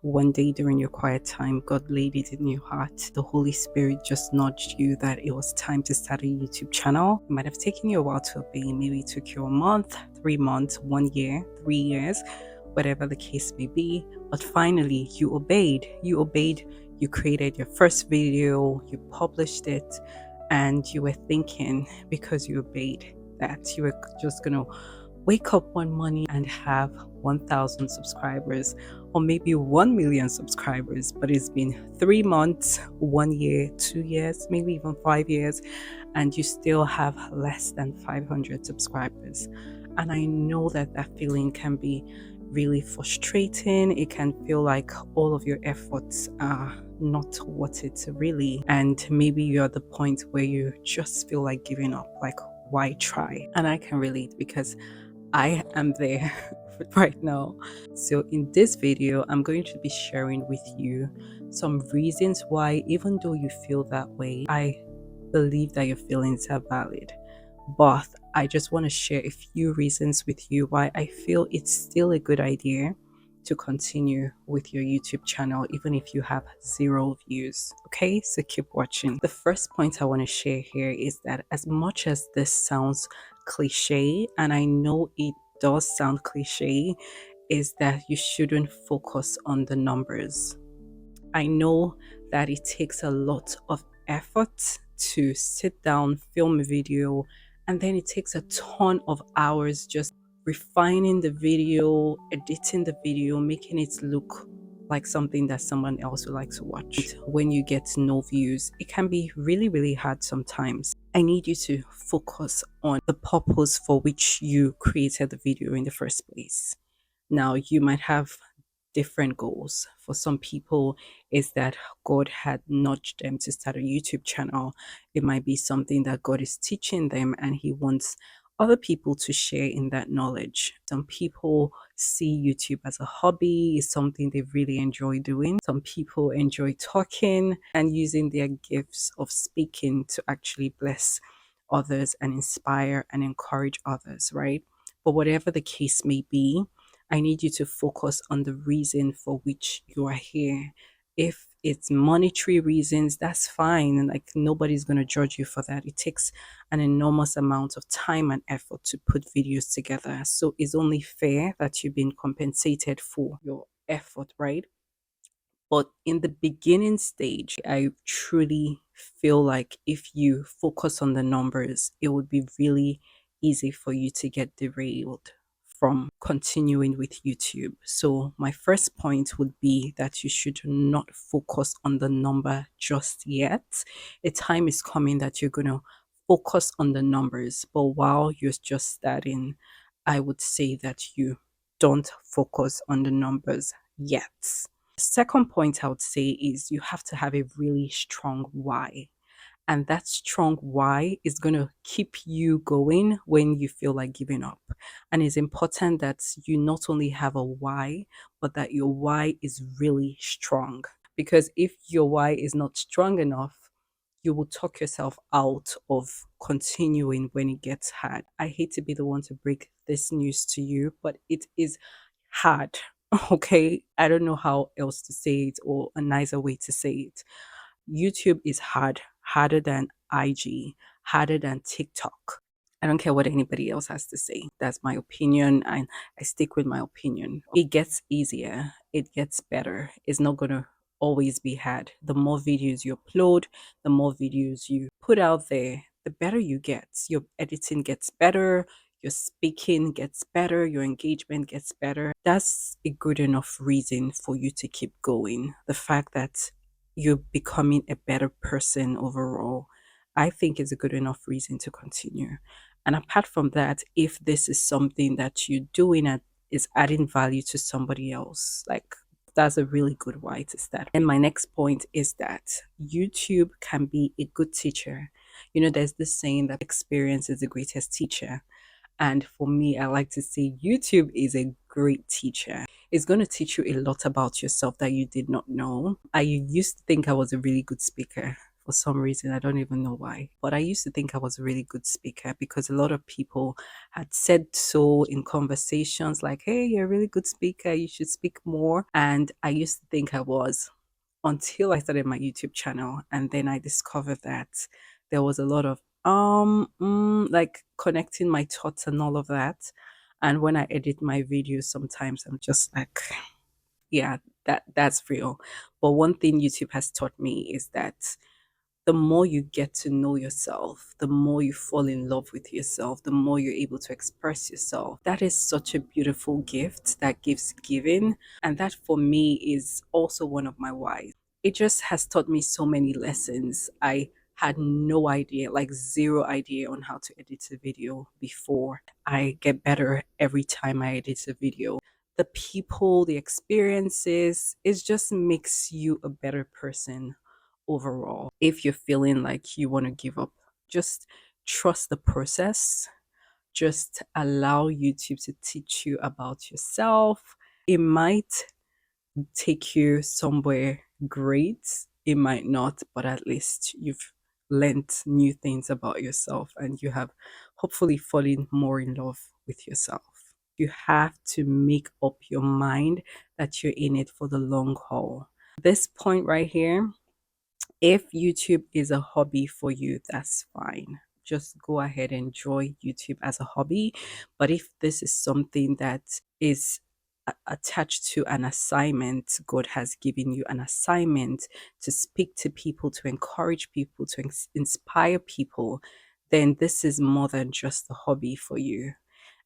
one day during your quiet time, God laid it in your heart. The Holy Spirit just nudged you that it was time to start a YouTube channel. It might have taken you a while to obey. Maybe it took you a month, 3 months, 1 year, 3 years, whatever the case may be. But finally, you obeyed. You obeyed. You created your first video, you published it, and you were thinking, because you obeyed, that you were just going to wake up one morning and have 1,000 subscribers or maybe 1 million subscribers. But it's been 3 months, 1 year, 2 years, maybe even 5 years, and you still have less than 500 subscribers. And I know that that feeling can be really frustrating. It can feel like all of your efforts are not worth it, really. And maybe you're at the point where you just feel like giving up, like, why try? And I can relate because I am there right now. So in this video, I'm going to be sharing with you some reasons why, even though you feel that way, I believe that your feelings are valid. But I just want to share a few reasons with you why I feel it's still a good idea to continue with your YouTube channel, even if you have 0 views. Okay, so keep watching. The first point I want to share here is that as much as this sounds cliche, and I know it does sound cliche, is that you shouldn't focus on the numbers. I know that it takes a lot of effort to sit down, film a video, and then it takes a ton of hours just refining the video, editing the video, making it look like something that someone else would like to watch. When you get no views, it can be really, really hard sometimes. I need you to focus on the purpose for which you created the video in the first place. Now, you might have different goals. For some people, is that God had nudged them to start a YouTube channel. It might be something that God is teaching them and He wants other people to share in that knowledge. Some people see YouTube as a hobby, it's something they really enjoy doing. Some people enjoy talking and using their gifts of speaking to actually bless others and inspire and encourage others, right? But whatever the case may be, I need you to focus on the reason for which you are here. If it's monetary reasons, that's fine. And like, nobody's going to judge you for that. It takes an enormous amount of time and effort to put videos together. So it's only fair that you've been compensated for your effort, right? But in the beginning stage, I truly feel like if you focus on the numbers, it would be really easy for you to get derailed from continuing with YouTube. So, my first point would be that you should not focus on the number just yet. A time is coming that you're going to focus on the numbers, but while you're just starting, I would say that you don't focus on the numbers yet. Second point I would say is you have to have a really strong why. And that strong why is going to keep you going when you feel like giving up. And it's important that you not only have a why, but that your why is really strong. Because if your why is not strong enough, you will talk yourself out of continuing when it gets hard. I hate to be the one to break this news to you, but it is hard. Okay, I don't know how else to say it or a nicer way to say it. YouTube is hard, harder than IG, harder than TikTok. I don't care what anybody else has to say. That's my opinion, and I stick with my opinion. It gets easier, it gets better. It's not going to always be hard. The more videos you upload, the more videos you put out there, the better you get. Your editing gets better, your speaking gets better, your engagement gets better. That's a good enough reason for you to keep going. The fact that you're becoming a better person overall, I think is a good enough reason to continue. And apart from that, if this is something that you're doing and is adding value to somebody else, like, that's a really good why to start. And my next point is that YouTube can be a good teacher. You know, there's this saying that experience is the greatest teacher. And for me, I like to say YouTube is a great teacher. It's going to teach you a lot about yourself that you did not know. I used to think I was a really good speaker. for some reason. I don't even know why. But I used to think I was a really good speaker because a lot of people had said so in conversations like, hey, you're a really good speaker. You should speak more. And I used to think I was until I started my YouTube channel. And then I discovered that there was a lot of like connecting my thoughts and all of that. And when I edit my videos, sometimes I'm just like, yeah, that's real. But one thing YouTube has taught me is that the more you get to know yourself, the more you fall in love with yourself, the more you're able to express yourself. That is such a beautiful gift that gives giving. And that for me is also one of my whys. It just has taught me so many lessons. I had no idea, like zero idea on how to edit a video before. I get better every time I edit a video. The people, the experiences, it just makes you a better person overall. If you're feeling like you want to give up, just trust the process. Just allow YouTube to teach you about yourself. It might take you somewhere great, it might not, but at least you've learned new things about yourself and you have hopefully fallen more in love with yourself. You have to make up your mind that you're in it for the long haul. This point right here, if YouTube is a hobby for you, that's fine. Just go ahead and enjoy YouTube as a hobby. But if this is something that is attached to an assignment, God has given you an assignment to speak to people, to encourage people, to inspire people, then this is more than just a hobby for you.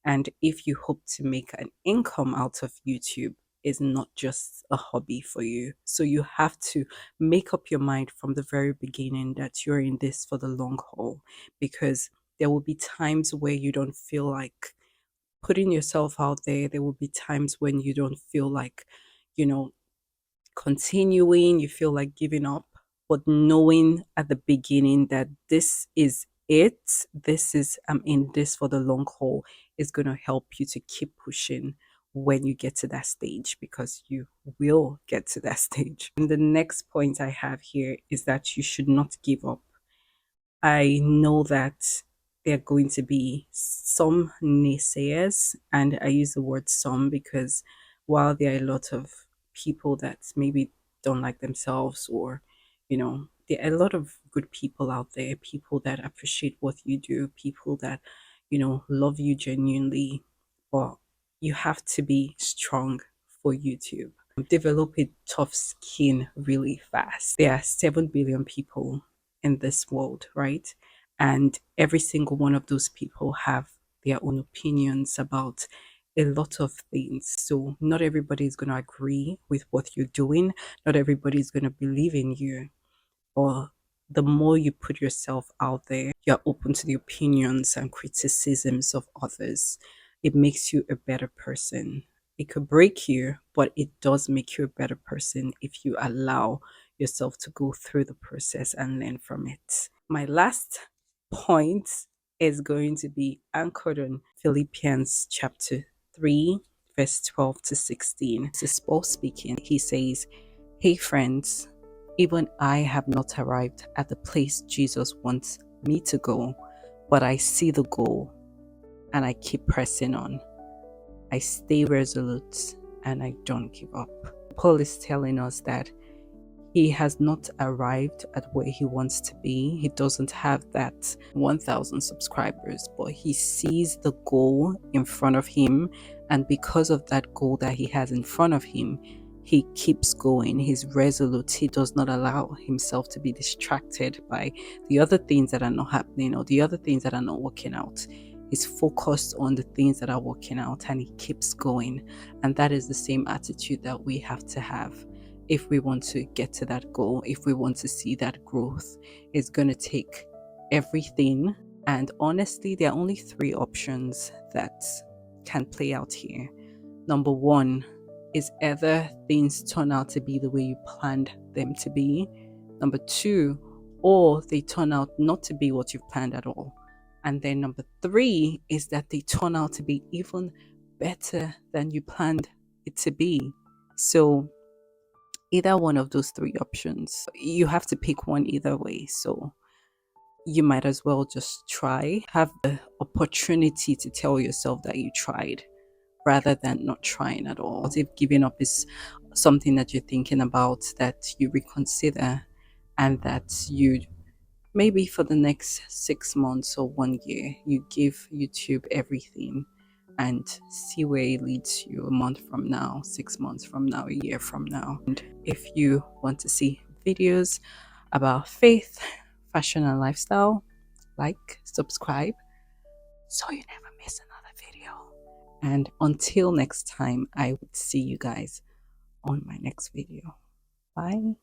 And if you hope to make an income out of YouTube, is not just a hobby for you. So you have to make up your mind from the very beginning that you're in this for the long haul, because there will be times where you don't feel like putting yourself out there. There will be times when you don't feel like, you know, continuing, you feel like giving up, but knowing at the beginning that this is it, this is I'm in this for the long haul, is going to help you to keep pushing when you get to that stage, because you will get to that stage. And the next point I have here is that you should not give up. I know that there are going to be some naysayers, and I use the word some because while there are a lot of people that maybe don't like themselves, or, there are a lot of good people out there, people that appreciate what you do, people that, love you genuinely, but you have to be strong for YouTube. Develop a tough skin really fast. There are 7 billion people in this world, right? And every single one of those people have their own opinions about a lot of things. So not everybody is going to agree with what you're doing. Not everybody is going to believe in you. Or the more you put yourself out there, you're open to the opinions and criticisms of others. It makes you a better person. It could break you, but it does make you a better person if you allow yourself to go through the process and learn from it. My last point is going to be anchored on Philippians chapter 3, verse 12 to 16. This is Paul speaking. He says, "Hey friends, even I have not arrived at the place Jesus wants me to go, but I see the goal and I keep pressing on. I stay resolute and I don't give up." Paul is telling us that he has not arrived at where he wants to be. He doesn't have that 1,000 subscribers, but he sees the goal in front of him. And because of that goal that he has in front of him, he keeps going. He's resolute. He does not allow himself to be distracted by the other things that are not happening or the other things that are not working out. He's focused on the things that are working out and he keeps going. And that is the same attitude that we have to have if we want to get to that goal, if we want to see that growth. It's going to take everything. And honestly, there are only 3 options that can play out here. Number 1 is either things turn out to be the way you planned them to be. Number 2, or they turn out not to be what you've planned at all. And then number 3 is that they turn out to be even better than you planned it to be. So Either one of those three options. You have to pick one either way. So you might as well just try. Have the opportunity to tell yourself that you tried rather than not trying at all. If giving up is something that you're thinking about, that you reconsider, and that you maybe for the next 6 months or 1 year, you give YouTube everything and see where it leads you a month from now, 6 months from now, a year from now. And if you want to see videos about faith, fashion, and lifestyle, like, subscribe so you never miss another video. And until next time, I would see you guys on my next video. Bye.